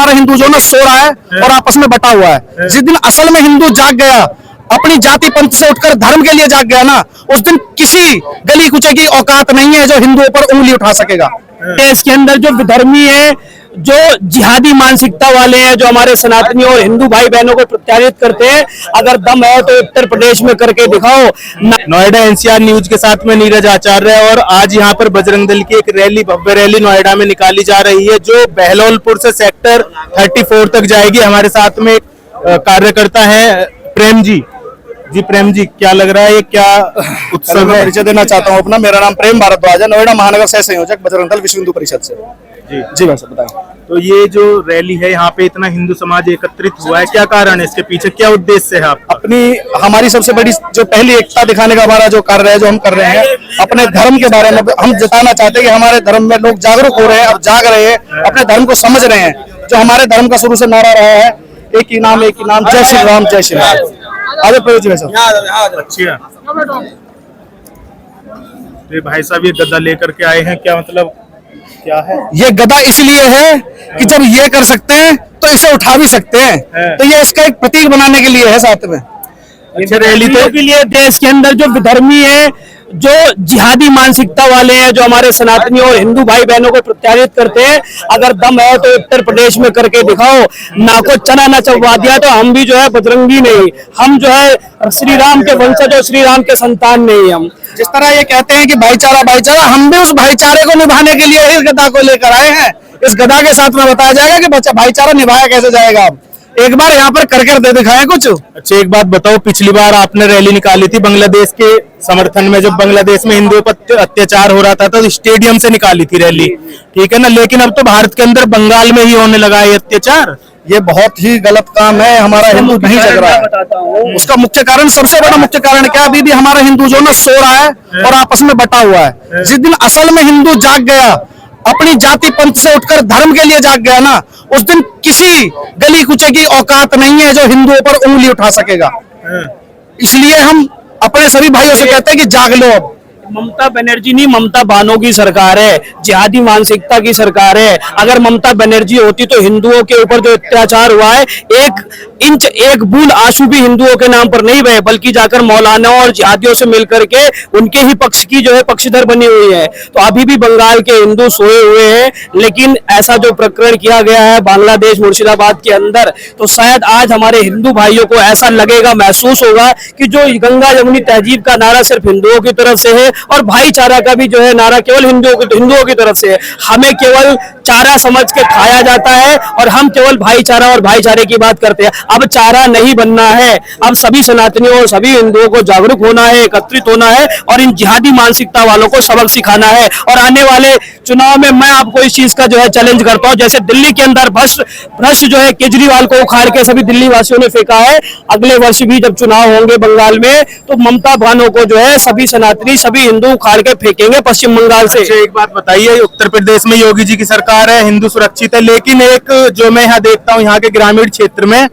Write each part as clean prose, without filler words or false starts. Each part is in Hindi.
हमारा हिंदू जो ना सो रहा है और आपस में बटा हुआ है। जिस दिन असल में हिंदू जाग गया, अपनी जाति पंथ से उठकर धर्म के लिए जाग गया ना, उस दिन किसी गली कुचे की औकात नहीं है जो हिंदुओं पर उंगली उठा सकेगा। देश के अंदर जो विधर्मी है, जो जिहादी मानसिकता वाले हैं, जो हमारे सनातनी और हिंदू भाई बहनों को प्रताड़ित करते हैं, अगर दम है तो उत्तर प्रदेश में करके दिखाओ। नोएडा एनसीआर न्यूज के साथ में नीरज आचार्य, और आज यहाँ पर बजरंग दल की एक रैली, भव्य रैली नोएडा में निकाली जा रही है जो बहलोलपुर से सेक्टर 34 तक जाएगी। हमारे साथ में कार्यकर्ता है प्रेम जी। जी प्रेम जी, क्या लग रहा है, ये क्या उत्सव है? परिचय देना चाहता हूँ अपना। मेरा नाम प्रेम भारद्वाज है, नोएडा महानगर सह संयोजक बजरंग दल विश्व हिंदू परिषद से। जी भाई साहब बताएं। तो ये जो रैली है, यहाँ पे इतना हिंदू समाज एकत्रित हुआ है, क्या कारण है इसके पीछे, क्या उद्देश्य है आप? हमारी सबसे बड़ी जो पहली एकता दिखाने का हमारा जो कार्य है, जो हम कर रहे हैं, अपने धर्म के बारे में हम जताना चाहते हैं कि हमारे धर्म में लोग जागरूक हो रहे हैं, अब जाग रहे हैं, अपने धर्म को समझ रहे हैं। जो हमारे धर्म का शुरू से नारा रहा है, एक ही नाम जय श्री राम जय श्री राम। आगे अच्छा, तो भाई साहब ये गदा लेकर के आए हैं, क्या मतलब क्या है? ये गदा इसलिए है कि जब ये कर सकते हैं तो इसे उठा भी सकते हैं, तो ये इसका एक प्रतीक बनाने के लिए है साथ में। अच्छा, रैली तो के लिए देश के अंदर जो विधर्मी है, जो जिहादी मानसिकता वाले हैं, जो हमारे सनातनी और हिंदू भाई बहनों को प्रताड़ित करते हैं, अगर दम है तो उत्तर प्रदेश में करके दिखाओ। ना को चना न चबवा दिया तो हम भी जो है बजरंगी नहीं, हम जो है श्री राम के वंशज और श्री राम के संतान नहीं। हम जिस तरह ये कहते हैं कि भाईचारा भाईचारा, हम भी उस भाईचारे को निभाने के लिए इस गदा को लेकर आए हैं। इस गदा के साथ में बताया जाएगा कि बच्चा भाईचारा निभाया कैसे जाएगा। अब एक बार यहाँ पर करके दे दिखाएं कुछ। अच्छा, एक बात बताओ, पिछली बार आपने रैली निकाली थी बांग्लादेश के समर्थन में, जब बांग्लादेश में हिंदुओं पर अत्याचार हो रहा था तो स्टेडियम से निकाली थी रैली, ठीक है ना? लेकिन अब तो भारत के अंदर बंगाल में ही होने लगा है अत्याचार। ये बहुत ही गलत काम है, हमारा हिंदू नहीं जग रहा है। उसका मुख्य कारण, सबसे बड़ा मुख्य कारण क्या, अभी भी हमारा हिंदू जो ना सो रहा है और आपस में बटा हुआ है। जिस दिन असल में हिंदू जाग गया, अपनी जाति पंथ से उठकर धर्म के लिए जाग गया ना, उस दिन किसी गली कुचे की औकात नहीं है जो हिंदुओं पर उंगली उठा सकेगा। इसलिए हम अपने सभी भाइयों से कहते हैं कि जाग लो। अब ममता बनर्जी नहीं, ममता बानो की सरकार है, जिहादी मानसिकता की सरकार है। अगर ममता बनर्जी होती तो हिंदुओं के ऊपर जो अत्याचार हुआ है, एक इंच एक बूंद आंसू भी हिंदुओं के नाम पर नहीं बहे, बल्कि जाकर मौलाना और जिहादियों से मिलकर के उनके ही पक्ष की जो है पक्षधर बनी हुई है। तो अभी भी बंगाल के हिंदू सोए हुए हैं, लेकिन ऐसा जो प्रकरण किया गया है बांग्लादेश मुर्शिदाबाद के अंदर, तो शायद आज हमारे हिंदू भाइयों को ऐसा लगेगा, महसूस होगा कि जो गंगा जमुनी तहजीब का नारा सिर्फ हिंदुओं की तरफ से है और भाईचारा का भी जो है नारा केवल हिंदुओं की तरफ से है। हमें केवल चारा समझ के खाया जाता है और हम केवल भाईचारा और भाईचारे की बात करते हैं। अब चारा नहीं बनना है, अब सभी सनातनियों और सभी हिंदुओं को जागरूक होना है, एकत्रित होना है और इन जिहादी मानसिकता वालों को सबक सिखाना है। और आने वाले चुनाव में मैं आपको इस चीज का जो है चैलेंज करता हूं, जैसे दिल्ली के अंदर भ्रष्ट जो है केजरीवाल को उखाड़ के सभी दिल्ली वासियों ने फेंका है, अगले वर्ष भी जब चुनाव होंगे बंगाल में, तो ममता बानो को जो है सभी सनातनी सभी हिंदू उखाड़ के फेंकेंगे पश्चिम बंगाल से। एक बात बताइए, उत्तर प्रदेश में योगी जी की सरकार है, हिंदू सुरक्षित है, लेकिन एक जो मैं यहाँ देखता हूँ, यहाँ के ग्रामीण क्षेत्र में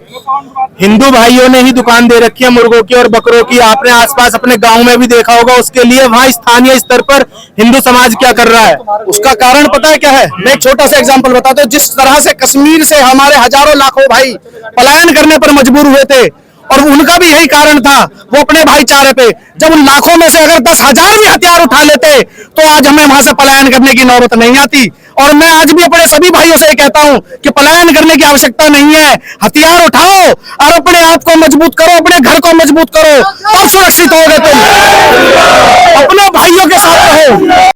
हिंदू भाइयों ने ही दुकान दे रखी है मुर्गों की और बकरों की। आपने आसपास अपने गांव में भी देखा होगा, उसके लिए वहाँ स्थानीय स्तर पर हिंदू समाज क्या कर रहा है? उसका कारण पता है क्या है? मैं एक छोटा सा एग्जांपल बताता हूँ। जिस तरह से कश्मीर से हमारे हजारों लाखों भाई पलायन करने पर मजबूर हुए थे, और उनका भी यही कारण था, वो अपने भाईचारे पे, जब उन लाखों में से अगर 10,000 भी हथियार उठा लेते तो आज हमें वहां से पलायन करने की नौबत नहीं आती। और मैं आज भी अपने सभी भाइयों से कहता हूं कि पलायन करने की आवश्यकता नहीं है, हथियार उठाओ और अपने आप को मजबूत करो, अपने घर को मजबूत करो, तब सुरक्षित होगे तुम। अपने भाइयों के साथ रहो।